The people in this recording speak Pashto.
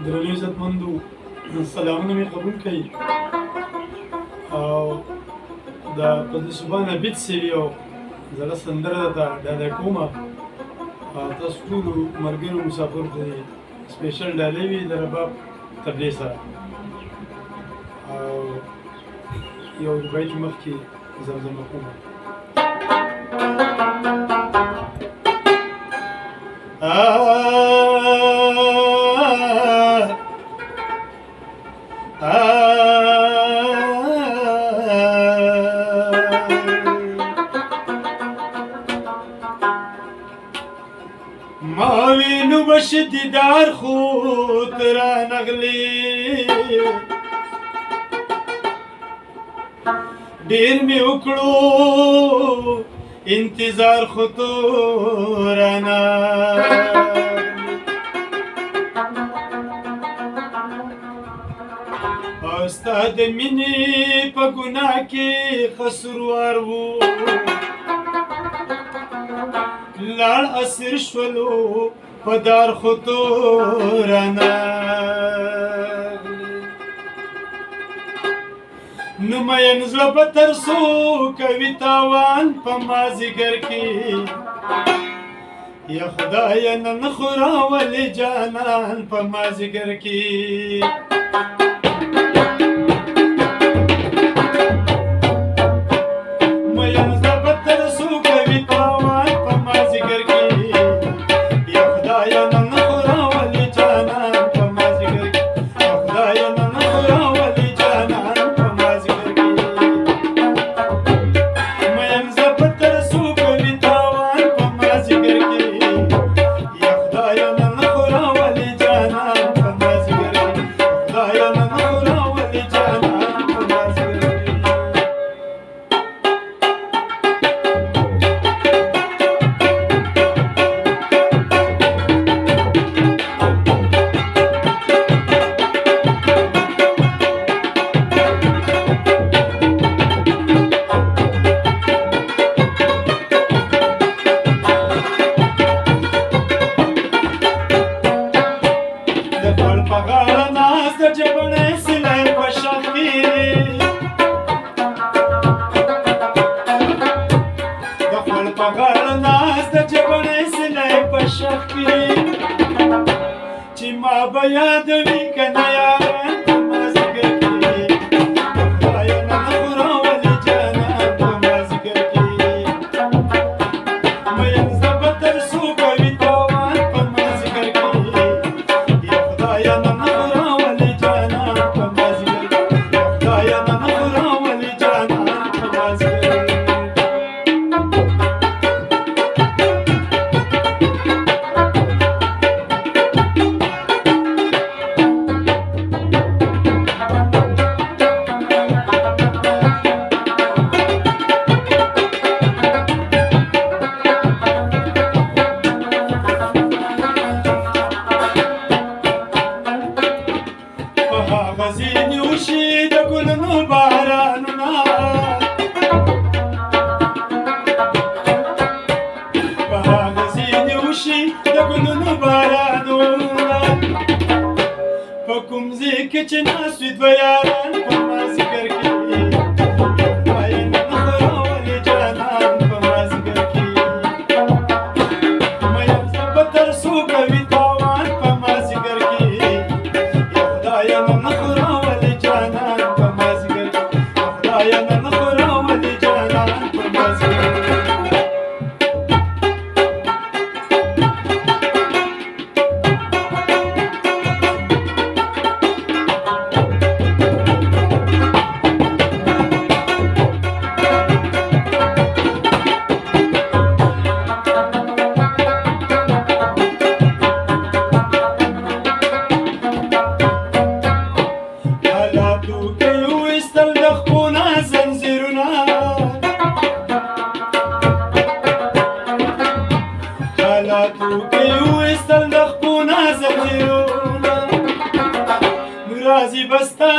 درنو عزتمندو سلامونه مې قبول کړئ او دا په دې سبحانه بیت سوي او زړه سندره ده ډالۍ کومه تاسو ټولو ملګرو مسافرو ته سپیشل ډالۍ وي د رباب تبلیغ سره او یو بیت مخکې زمزمه کومه ماوینو بش دیدار خود را نغلی ډیر می وکړو انتظار خود رانا استاد مینی په ګناه کې خسروار وو لال اسر شولو پدار خطورانا نماین زړه په ترسو کوي تاوان په مازیګر کې یا خدای نن خوراولې جانان په مازیګر کې چې ما به یادوي که نه یاران په مازدیګر کې خدایه نن خوراولې جانان په مازدیګر کې مین زړه به تر څو کوي تاوان په مازدیګر کې یا خدایه نن خوراولې جانان په مازدیګر کې یا خدایه نن خوراولې جانان په مازدیګر کې غزینی وشي د ګلونو بارانونه په غزینی وشي د ګلونو بارانونه په کوم ځای کې چې ناست وي دوه یاران په مازدیګر کې خدای نن خوراولې جانان په مازدیګر کې مین زړه به تر څو کوي تاوان په مازدیګر کې یا خدایه نن خوراولې جانان په مازدیګر کې یا خدایه نن خوراولې جانان په مازدیګر کې راځي بستا